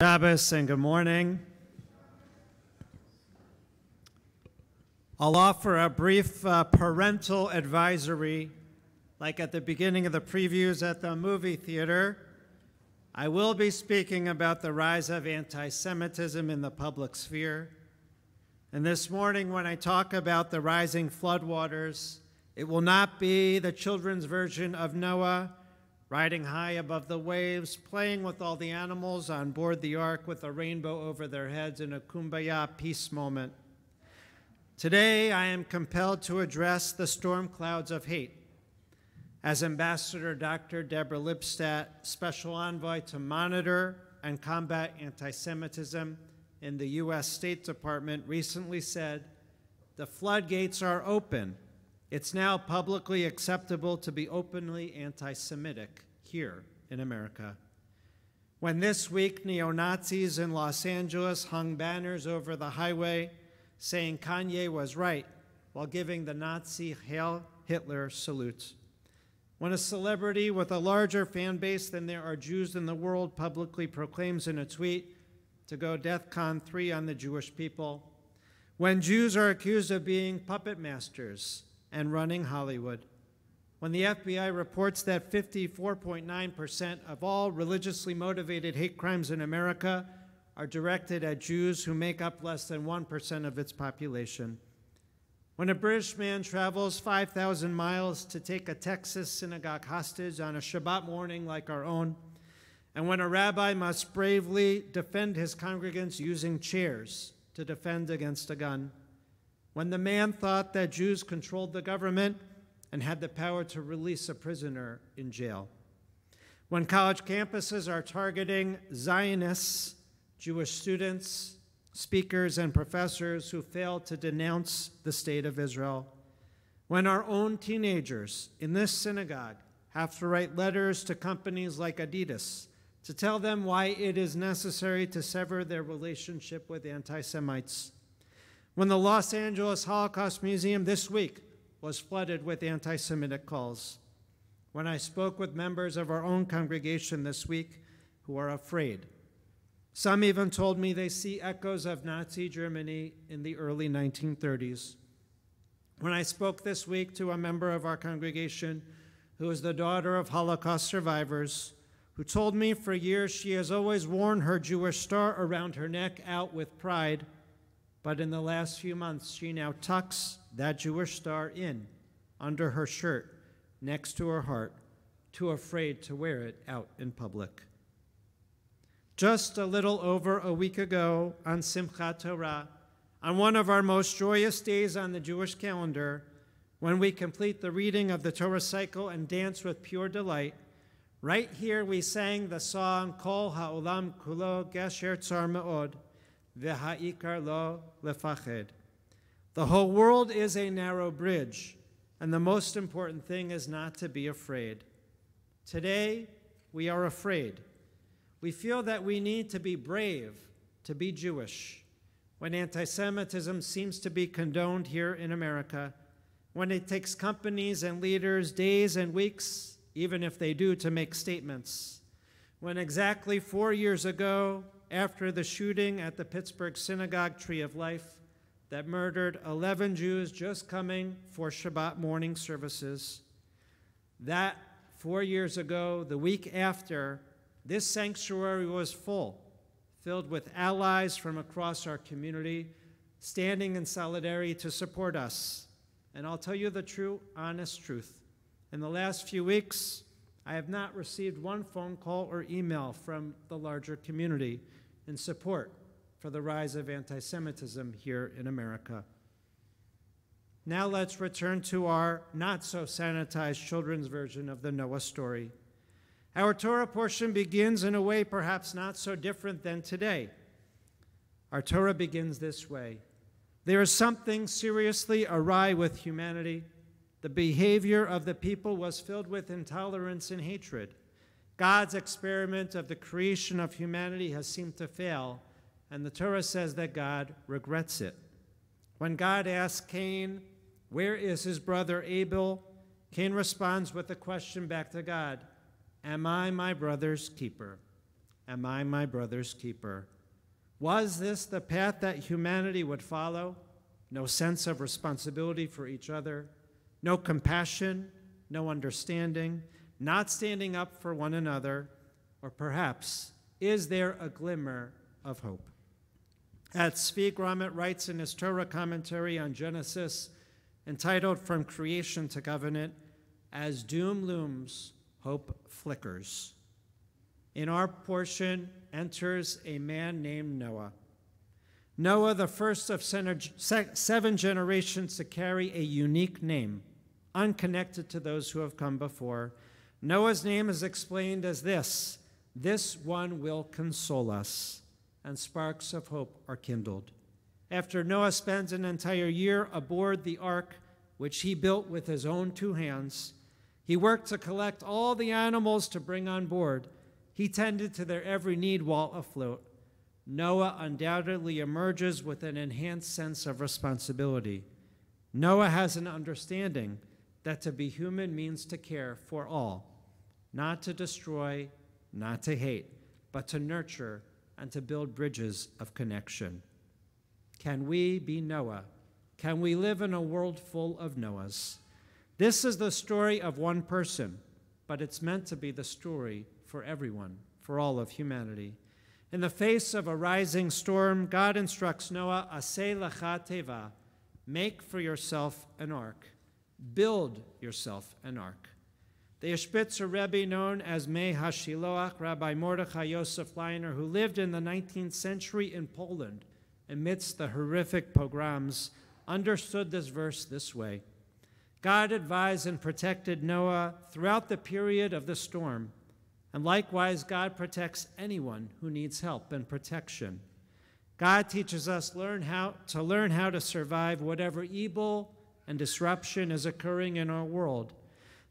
Shabbos and good morning. I'll offer a brief parental advisory, like at the beginning of the previews at the movie theater. I will be speaking about the rise of anti-Semitism in the public sphere. And this morning, when I talk about the rising floodwaters, it will not be the children's version of Noah riding high above the waves, playing with all the animals on board the ark with a rainbow over their heads in a kumbaya peace moment. Today, I am compelled to address the storm clouds of hate. As Ambassador Dr. Deborah Lipstadt, Special Envoy to monitor and combat anti-Semitism in the U.S. State Department, recently said, "The floodgates are open. It's now publicly acceptable to be openly anti-Semitic here in America." When this week neo-Nazis in Los Angeles hung banners over the highway saying Kanye was right while giving the Nazi Hail Hitler salute. When a celebrity with a larger fan base than there are Jews in the world publicly proclaims in a tweet to go DEFCON 3 on the Jewish people. When Jews are accused of being puppet masters and running Hollywood. When the FBI reports that 54.9% of all religiously motivated hate crimes in America are directed at Jews who make up less than 1% of its population. When a British man travels 5,000 miles to take a Texas synagogue hostage on a Shabbat morning like our own, and when a rabbi must bravely defend his congregants using chairs to defend against a gun, when the man thought that Jews controlled the government and had the power to release a prisoner in jail. When college campuses are targeting Zionists, Jewish students, speakers, and professors who fail to denounce the state of Israel. When our own teenagers in this synagogue have to write letters to companies like Adidas to tell them why it is necessary to sever their relationship with anti-Semites. When the Los Angeles Holocaust Museum this week was flooded with anti-Semitic calls. When I spoke with members of our own congregation this week who are afraid. Some even told me they see echoes of Nazi Germany in the early 1930s. When I spoke this week to a member of our congregation who is the daughter of Holocaust survivors, who told me for years she has always worn her Jewish star around her neck out with pride, but in the last few months, she now tucks that Jewish star in under her shirt next to her heart, too afraid to wear it out in public. Just a little over a week ago on Simchat Torah, on one of our most joyous days on the Jewish calendar, when we complete the reading of the Torah cycle and dance with pure delight, right here we sang the song Kol Ha'olam Kulo Gesher Tzar Me'od, V'ha'ikar lo lefached. The whole world is a narrow bridge, and the most important thing is not to be afraid. Today, we are afraid. We feel that we need to be brave to be Jewish. When anti-Semitism seems to be condoned here in America, when it takes companies and leaders days and weeks, even if they do, to make statements. When exactly 4 years ago, after the shooting at the Pittsburgh Synagogue Tree of Life that murdered 11 Jews just coming for Shabbat morning services. That 4 years ago, the week after, this sanctuary was full, filled with allies from across our community, standing in solidarity to support us. And I'll tell you the true, honest truth. In the last few weeks, I have not received one phone call or email from the larger community in support for the rise of anti-Semitism here in America. Now let's return to our not-so-sanitized children's version of the Noah story. Our Torah portion begins in a way perhaps not so different than today. Our Torah begins this way. There is something seriously awry with humanity. The behavior of the people was filled with intolerance and hatred. God's experiment of the creation of humanity has seemed to fail, and the Torah says that God regrets it. When God asks Cain, "Where is his brother Abel?" Cain responds with a question back to God, "Am I my brother's keeper?" am I my brother's keeper? Was this the path that humanity would follow? No sense of responsibility for each other, no compassion, no understanding, not standing up for one another, or perhaps, is there a glimmer of hope? As Zvi Gromit writes in his Torah commentary on Genesis, entitled From Creation to Covenant, as doom looms, hope flickers. In our portion enters a man named Noah. Noah, the first of 7 generations to carry a unique name, unconnected to those who have come before. Noah's name is explained as this: this one will console us, and sparks of hope are kindled. After Noah spends an entire year aboard the ark, which he built with his own 2 hands, he worked to collect all the animals to bring on board. He tended to their every need while afloat. Noah undoubtedly emerges with an enhanced sense of responsibility. Noah has an understanding that to be human means to care for all, not to destroy, not to hate, but to nurture and to build bridges of connection. Can we be Noah? Can we live in a world full of Noahs? This is the story of one person, but it's meant to be the story for everyone, for all of humanity. In the face of a rising storm, God instructs Noah, Aseh lecha teva, make for yourself an ark. Build yourself an ark. The Ishbitzer Rebbe, known as Mei HaShiloach, Rabbi Mordechai Yosef Leiner, who lived in the 19th century in Poland amidst the horrific pogroms, understood this verse this way. God advised and protected Noah throughout the period of the storm, and likewise God protects anyone who needs help and protection. God teaches us to learn how to survive whatever evil and disruption is occurring in our world.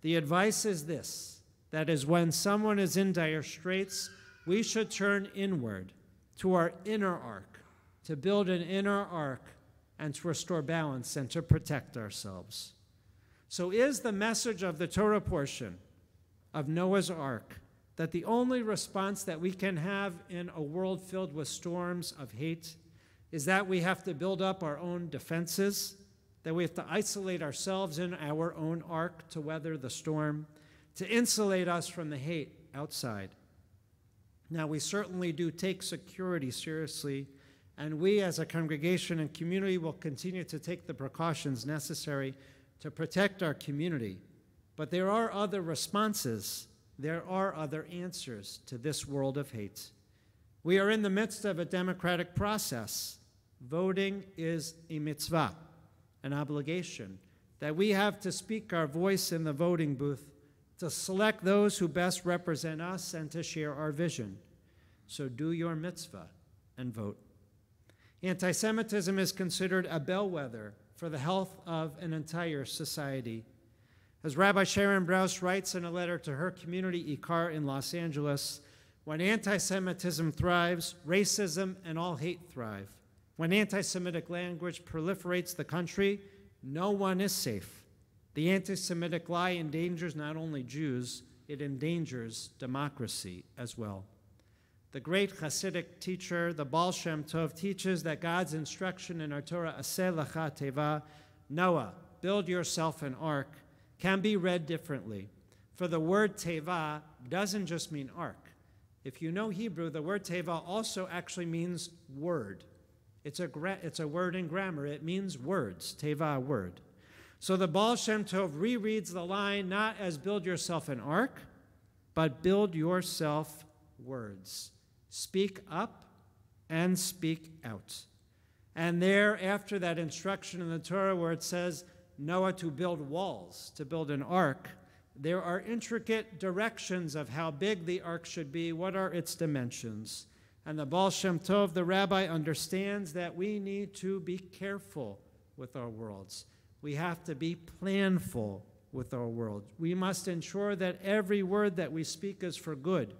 The advice is this, that is, when someone is in dire straits, we should turn inward to our inner ark, to build an inner ark and to restore balance and to protect ourselves. So is the message of the Torah portion of Noah's Ark that the only response that we can have in a world filled with storms of hate is that we have to build up our own defenses, that we have to isolate ourselves in our own ark to weather the storm, to insulate us from the hate outside? Now, we certainly do take security seriously, and we as a congregation and community will continue to take the precautions necessary to protect our community. But there are other responses. There are other answers to this world of hate. We are in the midst of a democratic process. Voting is a mitzvah, an obligation, that we have to speak our voice in the voting booth, to select those who best represent us and to share our vision. So do your mitzvah and vote. Anti-Semitism is considered a bellwether for the health of an entire society. As Rabbi Sharon Brous writes in a letter to her community, Ikar, in Los Angeles, when anti-Semitism thrives, racism and all hate thrive. When anti-Semitic language proliferates the country, no one is safe. The anti-Semitic lie endangers not only Jews, it endangers democracy as well. The great Hasidic teacher, the Baal Shem Tov, teaches that God's instruction in our Torah, Aseh lecha teva, Noah, build yourself an ark, can be read differently. For the word teva doesn't just mean ark. If you know Hebrew, the word teva also actually means word. It's a word in grammar. It means words, teva, word. So the Baal Shem Tov rereads the line not as build yourself an ark, but build yourself words. Speak up and speak out. And there, after that instruction in the Torah where it says Noah to build walls, to build an ark, there are intricate directions of how big the ark should be, what are its dimensions. And the Baal Shem Tov, the rabbi, understands that we need to be careful with our worlds. We have to be planful with our world. We must ensure that every word that we speak is for good.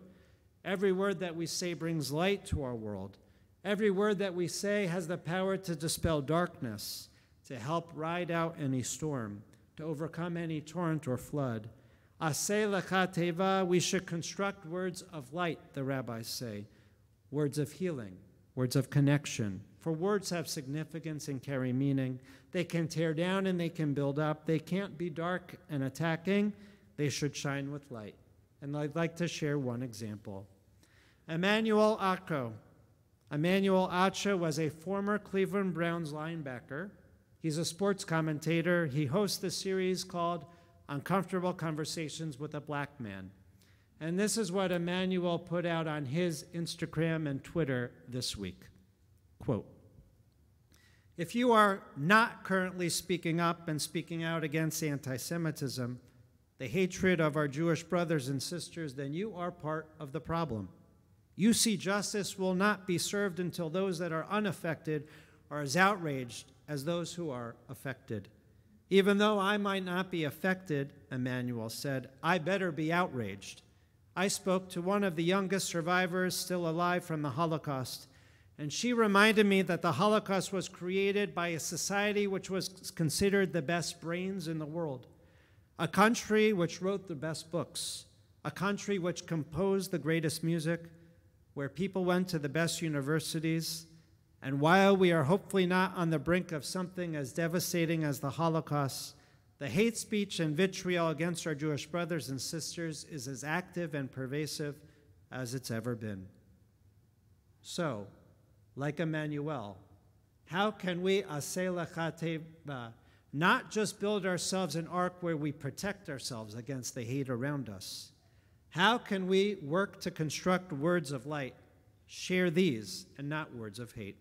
Every word that we say brings light to our world. Every word that we say has the power to dispel darkness, to help ride out any storm, to overcome any torrent or flood. Aseh lecha teva, we should construct words of light, the rabbis say, words of healing, words of connection. For words have significance and carry meaning. They can tear down and they can build up. They can't be dark and attacking. They should shine with light. And I'd like to share one example. Emmanuel Acho. Emmanuel Acho was a former Cleveland Browns linebacker. He's a sports commentator. He hosts the series called Uncomfortable Conversations with a Black Man. And this is what Emmanuel put out on his Instagram and Twitter this week. Quote, if you are not currently speaking up and speaking out against anti-Semitism, the hatred of our Jewish brothers and sisters, then you are part of the problem. You see, justice will not be served until those that are unaffected are as outraged as those who are affected. Even though I might not be affected, Emmanuel said, I better be outraged. I spoke to one of the youngest survivors still alive from the Holocaust, and she reminded me that the Holocaust was created by a society which was considered the best brains in the world, a country which wrote the best books, a country which composed the greatest music, where people went to the best universities. And while we are hopefully not on the brink of something as devastating as the Holocaust, the hate speech and vitriol against our Jewish brothers and sisters is as active and pervasive as it's ever been. So, like Emmanuel, how can we, aseh lecha teva, not just build ourselves an ark where we protect ourselves against the hate around us? How can we work to construct words of light, share these, and not words of hate?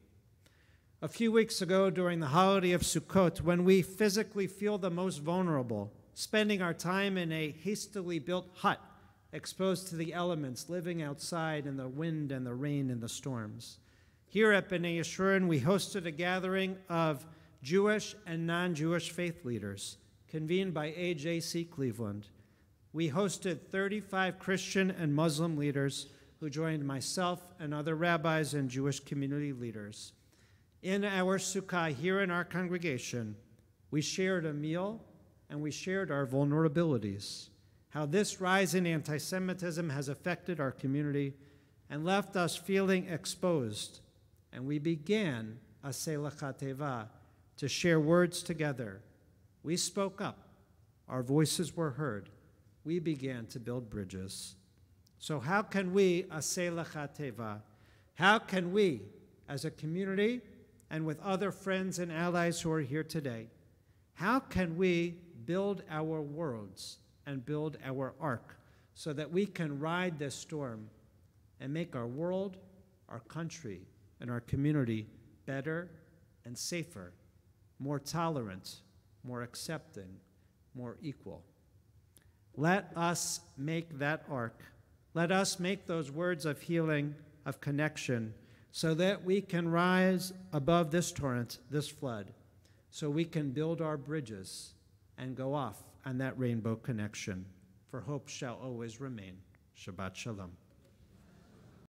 A few weeks ago, during the holiday of Sukkot, when we physically feel the most vulnerable, spending our time in a hastily built hut, exposed to the elements, living outside in the wind and the rain and the storms. Here at B'nai Yeshurun, we hosted a gathering of Jewish and non-Jewish faith leaders, convened by AJC Cleveland. We hosted 35 Christian and Muslim leaders who joined myself and other rabbis and Jewish community leaders. In our sukkah here in our congregation, we shared a meal and we shared our vulnerabilities, how this rise in anti-Semitism has affected our community and left us feeling exposed. And we began, aseh lecha teva, to share words together. We spoke up. Our voices were heard. We began to build bridges. So how can we, aseh lecha teva, how can we, as a community and with other friends and allies who are here today, how can we build our worlds and build our ark so that we can ride this storm and make our world, our country, and our community better and safer, more tolerant, more accepting, more equal? Let us make that ark. Let us make those words of healing, of connection, so that we can rise above this torrent, this flood, so we can build our bridges and go off on that rainbow connection. For hope shall always remain. Shabbat Shalom.